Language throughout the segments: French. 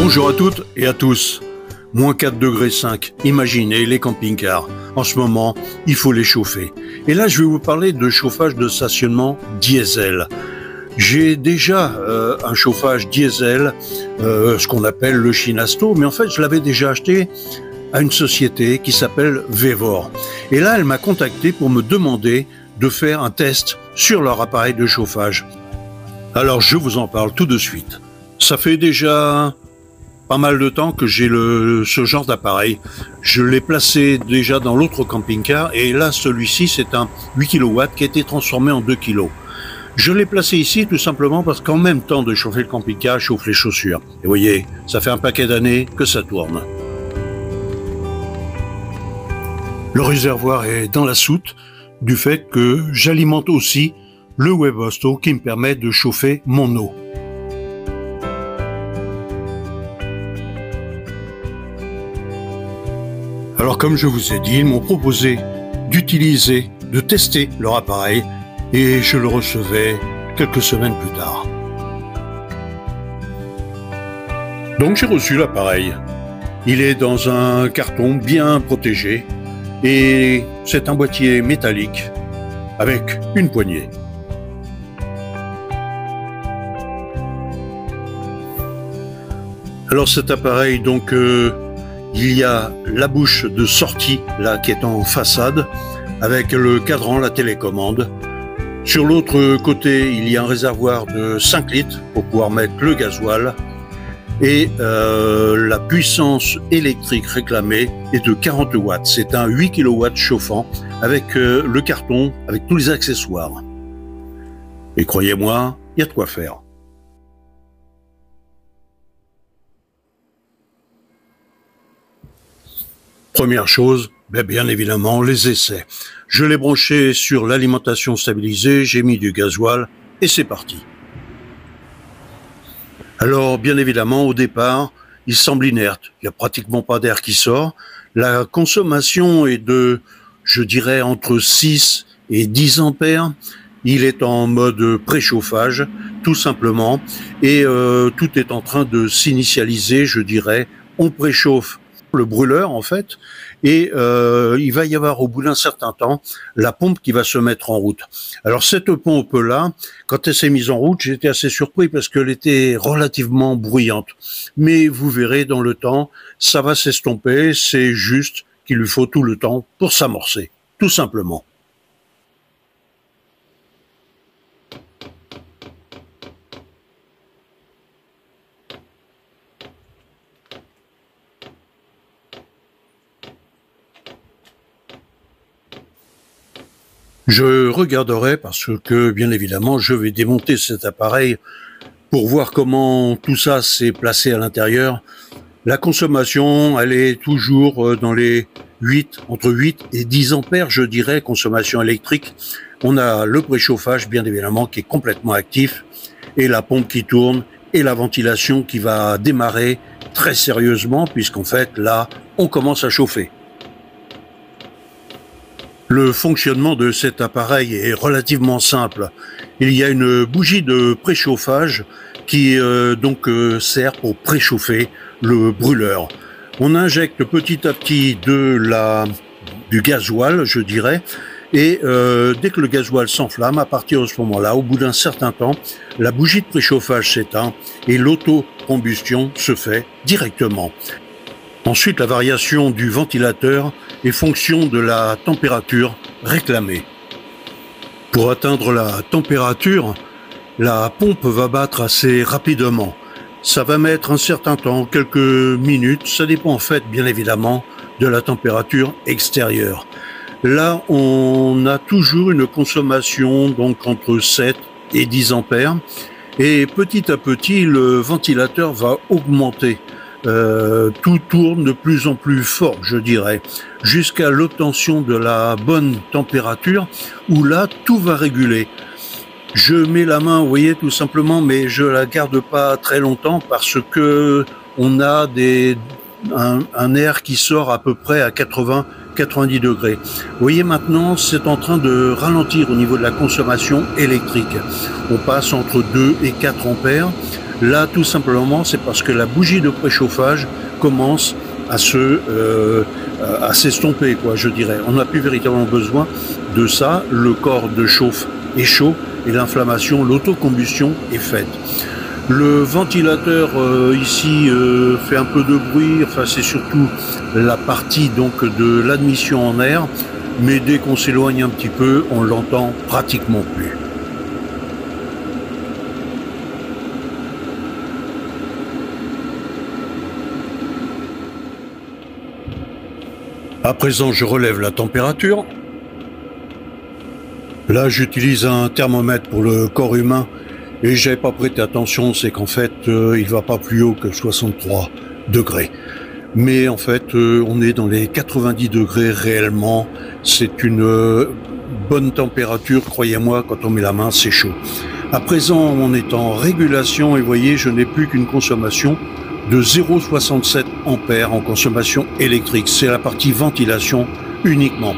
Bonjour à toutes et à tous. Moins 4 degrés 5. Imaginez les camping-cars. En ce moment, il faut les chauffer. Et là, je vais vous parler de chauffage de stationnement diesel. J'ai déjà un chauffage diesel, ce qu'on appelle le Chinasto, mais en fait, je l'avais déjà acheté à une société qui s'appelle Vevor. Et là, elle m'a contacté pour me demander de faire un test sur leur appareil de chauffage. Alors, je vous en parle tout de suite. Ça fait déjà pas mal de temps que j'ai ce genre d'appareil. Je l'ai placé déjà dans l'autre camping-car et là, celui-ci, c'est un 8 kW qui a été transformé en 2 kg. Je l'ai placé ici tout simplement parce qu'en même temps de chauffer le camping-car, je chauffe les chaussures. Et vous voyez, ça fait un paquet d'années que ça tourne. Le réservoir est dans la soute du fait que j'alimente aussi le Webasto qui me permet de chauffer mon eau. Alors comme je vous ai dit, ils m'ont proposé de tester leur appareil et je le recevais quelques semaines plus tard. Donc j'ai reçu l'appareil. Il est dans un carton bien protégé et c'est un boîtier métallique avec une poignée. Alors cet appareil, donc, il y a la bouche de sortie là qui est en façade avec le cadran, la télécommande. Sur l'autre côté, il y a un réservoir de 5 litres pour pouvoir mettre le gasoil. Et la puissance électrique réclamée est de 40 watts. C'est un 8 kW chauffant avec le carton, avec tous les accessoires. Et croyez-moi, il y a de quoi faire. Première chose, bien évidemment, les essais. Je l'ai branché sur l'alimentation stabilisée, j'ai mis du gasoil et c'est parti. Alors, bien évidemment, au départ, il semble inerte. Il n'y a pratiquement pas d'air qui sort. La consommation est de, je dirais, entre 6 et 10 ampères. Il est en mode préchauffage, tout simplement. Et tout est en train de s'initialiser, je dirais. On préchauffe le brûleur, en fait. Et il va y avoir, au bout d'un certain temps, la pompe qui va se mettre en route. Alors cette pompe-là, quand elle s'est mise en route, j'étais assez surpris parce qu'elle était relativement bruyante. Mais vous verrez, dans le temps, ça va s'estomper, c'est juste qu'il lui faut tout le temps pour s'amorcer, tout simplement. Je regarderai parce que, bien évidemment, je vais démonter cet appareil pour voir comment tout ça s'est placé à l'intérieur. La consommation, elle est toujours dans les entre 8 et 10 ampères, je dirais, consommation électrique. On a le préchauffage, bien évidemment, qui est complètement actif, et la pompe qui tourne, et la ventilation qui va démarrer très sérieusement, puisqu'en fait, là, on commence à chauffer. Le fonctionnement de cet appareil est relativement simple. Il y a une bougie de préchauffage qui sert pour préchauffer le brûleur. On injecte petit à petit du gasoil, je dirais, et dès que le gasoil s'enflamme, à partir de ce moment-là, au bout d'un certain temps, la bougie de préchauffage s'éteint et l'autocombustion se fait directement. Ensuite, la variation du ventilateur est fonction de la température réclamée. Pour atteindre la température, la pompe va battre assez rapidement. Ça va mettre un certain temps, quelques minutes, ça dépend en fait bien évidemment de la température extérieure. Là, on a toujours une consommation donc entre 7 et 10 ampères et petit à petit, le ventilateur va augmenter. Tout tourne de plus en plus fort, je dirais, jusqu'à l'obtention de la bonne température, où là, tout va réguler. Je mets la main, vous voyez, tout simplement, mais je la garde pas très longtemps parce que on a un air qui sort à peu près à 80-90 degrés. Vous voyez, maintenant, c'est en train de ralentir au niveau de la consommation électrique. On passe entre 2 et 4 ampères. Là, tout simplement, c'est parce que la bougie de préchauffage commence à s'estomper, quoi, je dirais. On n'a plus véritablement besoin de ça. Le corps de chauffe est chaud et l'inflammation, l'autocombustion est faite. Le ventilateur ici fait un peu de bruit. Enfin, c'est surtout la partie donc de l'admission en air. Mais dès qu'on s'éloigne un petit peu, on l'entend pratiquement plus. À présent, je relève la température. Là, j'utilise un thermomètre pour le corps humain et j'avais pas prêté attention, c'est qu'en fait, il va pas plus haut que 63 degrés. Mais en fait, on est dans les 90 degrés réellement. C'est une bonne température, croyez-moi, quand on met la main, c'est chaud. À présent, on est en régulation et vous voyez, je n'ai plus qu'une consommation de 0,67 ampères en consommation électrique. C'est la partie ventilation uniquement.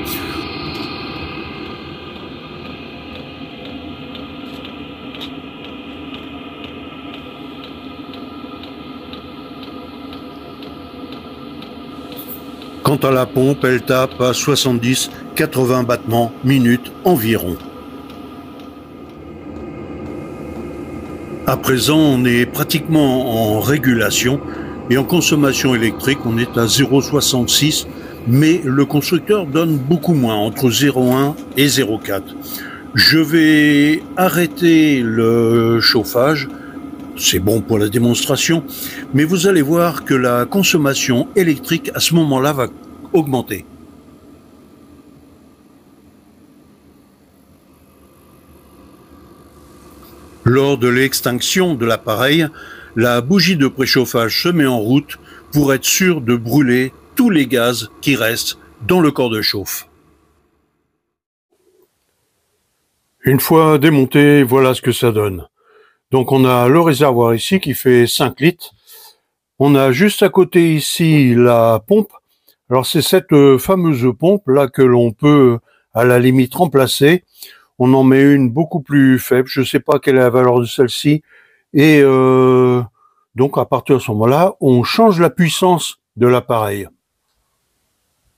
Quant à la pompe, elle tape à 70-80 battements minutes environ. À présent, on est pratiquement en régulation et en consommation électrique, on est à 0,66, mais le constructeur donne beaucoup moins, entre 0,1 et 0,4. Je vais arrêter le chauffage, c'est bon pour la démonstration, mais vous allez voir que la consommation électrique à ce moment-là va augmenter. Lors de l'extinction de l'appareil, la bougie de préchauffage se met en route pour être sûr de brûler tous les gaz qui restent dans le corps de chauffe. Une fois démonté, voilà ce que ça donne. Donc on a le réservoir ici qui fait 5 litres. On a juste à côté ici la pompe. Alors c'est cette fameuse pompe là que l'on peut à la limite remplacer. On en met une beaucoup plus faible. Je ne sais pas quelle est la valeur de celle-ci. Et donc à partir de ce moment-là, on change la puissance de l'appareil.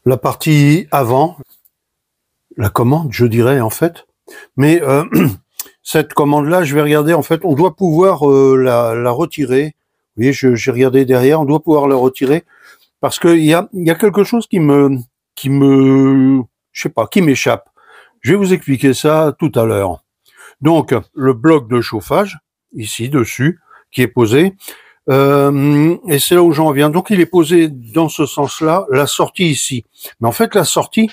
La partie avant, la commande, je dirais en fait. Mais cette commande-là, je vais regarder, en fait, on doit pouvoir la retirer. Vous voyez, j'ai regardé derrière, on doit pouvoir la retirer parce qu'il y a quelque chose qui je sais pas, qui m'échappe. Je vais vous expliquer ça tout à l'heure. Donc, le bloc de chauffage, ici, dessus, qui est posé, et c'est là où j'en reviens. Donc, il est posé dans ce sens-là, la sortie ici. Mais en fait, la sortie,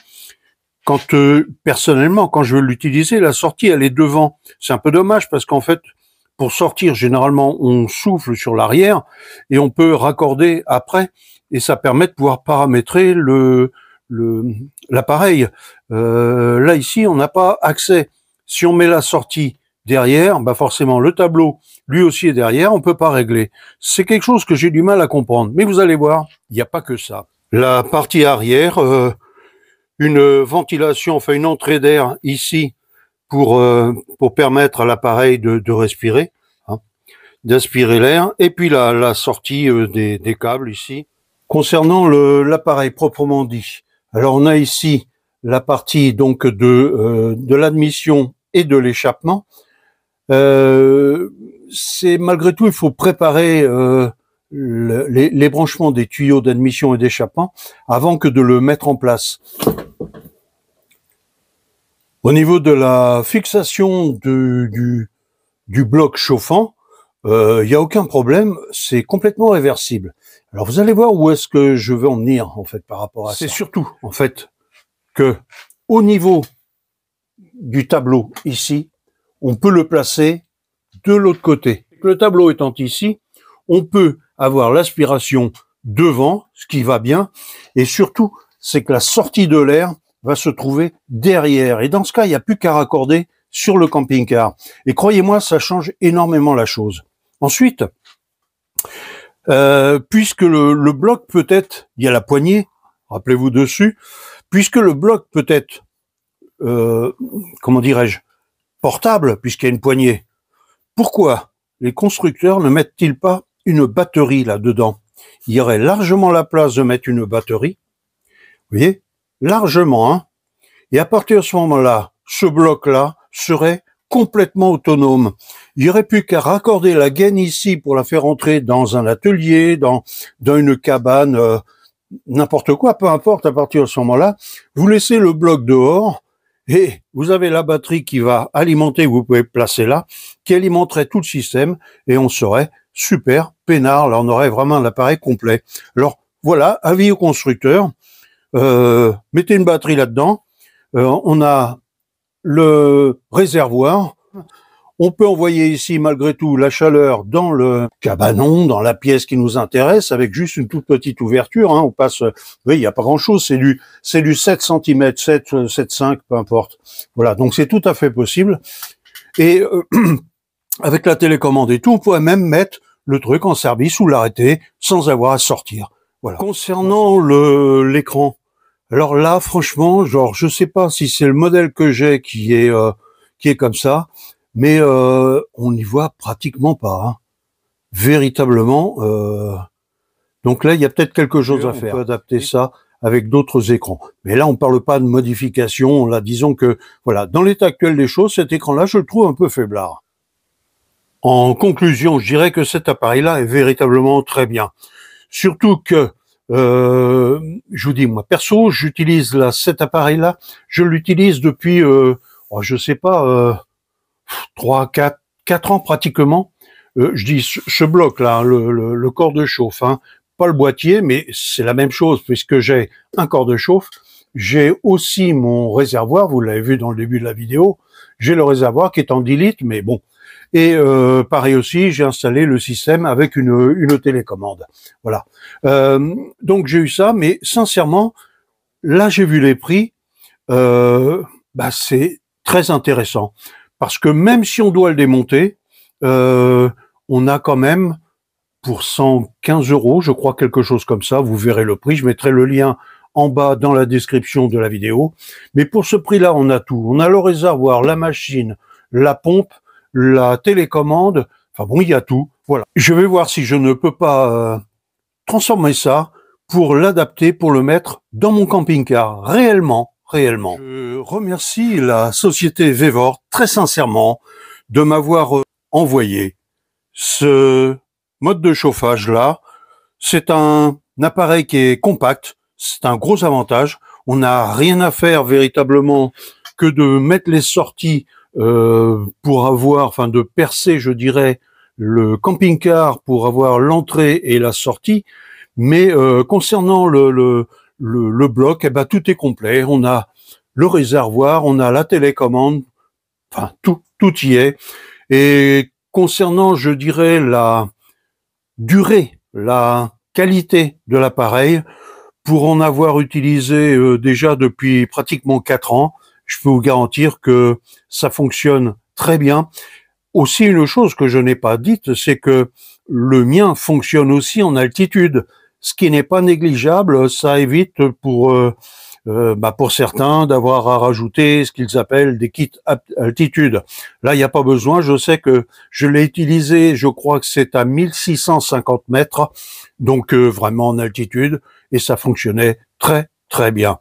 quand personnellement, quand je veux l'utiliser, la sortie, elle est devant. C'est un peu dommage parce qu'en fait, pour sortir, généralement, on souffle sur l'arrière et on peut raccorder après et ça permet de pouvoir paramétrer l'appareil. Là, ici, on n'a pas accès. Si on met la sortie derrière, bah forcément, le tableau, lui aussi est derrière, on peut pas régler. C'est quelque chose que j'ai du mal à comprendre. Mais vous allez voir, il n'y a pas que ça. La partie arrière, une ventilation, enfin une entrée d'air ici pour permettre à l'appareil de respirer, hein, d'aspirer l'air, et puis la sortie des câbles ici. Concernant l'appareil proprement dit, alors on a ici la partie donc de l'admission et de l'échappement. C'est malgré tout, il faut préparer les branchements des tuyaux d'admission et d'échappement avant que de le mettre en place. Au niveau de la fixation du bloc chauffant, il n'y a aucun problème, c'est complètement réversible. Alors vous allez voir où est-ce que je veux en venir en fait par rapport à ça. C'est surtout en fait que au niveau du tableau ici, on peut le placer de l'autre côté. Le tableau étant ici, on peut avoir l'aspiration devant, ce qui va bien, et surtout, c'est que la sortie de l'air va se trouver derrière. Et dans ce cas, il n'y a plus qu'à raccorder sur le camping-car. Et croyez-moi, ça change énormément la chose. Ensuite, puisque le bloc peut être, il y a la poignée, rappelez-vous dessus, puisque le bloc peut être, comment dirais-je, portable, puisqu'il y a une poignée. Pourquoi les constructeurs ne mettent-ils pas une batterie là-dedans? Il y aurait largement la place de mettre une batterie. Vous voyez? Largement, hein? Et à partir de ce moment-là, ce bloc-là serait complètement autonome. Il n'y aurait plus qu'à raccorder la gaine ici pour la faire entrer dans un atelier, dans une cabane, n'importe quoi, peu importe, à partir de ce moment-là, vous laissez le bloc dehors et vous avez la batterie qui va alimenter, vous pouvez placer là, qui alimenterait tout le système et on serait super peinard, là on aurait vraiment l'appareil complet. Alors voilà, avis au constructeur, mettez une batterie là-dedans, on a le réservoir. On peut envoyer ici, malgré tout, la chaleur dans le cabanon, dans la pièce qui nous intéresse, avec juste une toute petite ouverture. Hein. On passe, oui, il n'y a pas grand-chose, c'est du 7 cm, 7,5, peu importe. Voilà, donc c'est tout à fait possible. Et avec la télécommande et tout, on pourrait même mettre le truc en service ou l'arrêter sans avoir à sortir. Voilà. Concernant l'écran, alors là, franchement, genre, je sais pas si c'est le modèle que j'ai qui est comme ça, mais on n'y voit pratiquement pas, hein. Véritablement. Donc là, il y a peut-être quelque chose à faire. On peut adapter ça avec d'autres écrans. Mais là, on parle pas de modification. Là, disons que, voilà, dans l'état actuel des choses, cet écran-là, je le trouve un peu faiblard. En conclusion, je dirais que cet appareil-là est véritablement très bien. Surtout que, je vous dis, moi, perso, j'utilise cet appareil-là, je l'utilise depuis, je sais pas, 4 ans pratiquement. Je dis ce bloc-là, le corps de chauffe, hein, pas le boîtier, mais c'est la même chose puisque j'ai un corps de chauffe. J'ai aussi mon réservoir, vous l'avez vu dans le début de la vidéo, j'ai le réservoir qui est en 10 litres, mais bon. Et pareil aussi, j'ai installé le système avec une télécommande. Voilà. Donc j'ai eu ça, mais sincèrement, là j'ai vu les prix, c'est très intéressant. Parce que même si on doit le démonter, on a quand même pour 115 €, je crois, quelque chose comme ça, vous verrez le prix, je mettrai le lien en bas dans la description de la vidéo. Mais pour ce prix-là, on a tout. On a le réservoir, la machine, la pompe, la télécommande, enfin bon, il y a tout. Voilà. Je vais voir si je ne peux pas transformer ça pour l'adapter, pour le mettre dans mon camping-car, réellement. Je remercie la société Vevor très sincèrement de m'avoir envoyé ce mode de chauffage là. C'est un appareil qui est compact, c'est un gros avantage. On n'a rien à faire véritablement que de mettre les sorties pour avoir, enfin de percer, je dirais, le camping-car pour avoir l'entrée et la sortie. Mais concernant le bloc, tout est complet. On a le réservoir, on a la télécommande, enfin tout y est. Et concernant, je dirais, la durée, la qualité de l'appareil, pour en avoir utilisé déjà depuis pratiquement 4 ans, je peux vous garantir que ça fonctionne très bien. Aussi, une chose que je n'ai pas dite, c'est que le mien fonctionne aussi en altitude, ce qui n'est pas négligeable. Ça évite pour certains d'avoir à rajouter ce qu'ils appellent des kits altitude. Là, il n'y a pas besoin. Je sais que je l'ai utilisé, je crois que c'est à 1650 mètres, donc vraiment en altitude, et ça fonctionnait très très bien.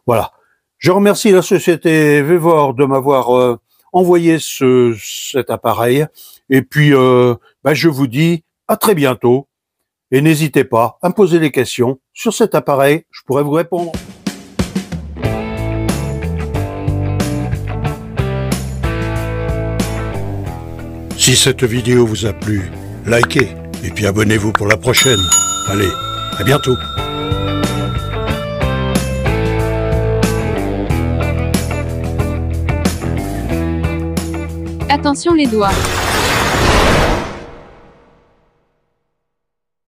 Voilà. Je remercie la société Vevor de m'avoir envoyé cet appareil, et puis je vous dis à très bientôt, et n'hésitez pas à me poser des questions sur cet appareil, je pourrais vous répondre. Si cette vidéo vous a plu, likez et puis abonnez-vous pour la prochaine. Allez, à bientôt. Attention les doigts.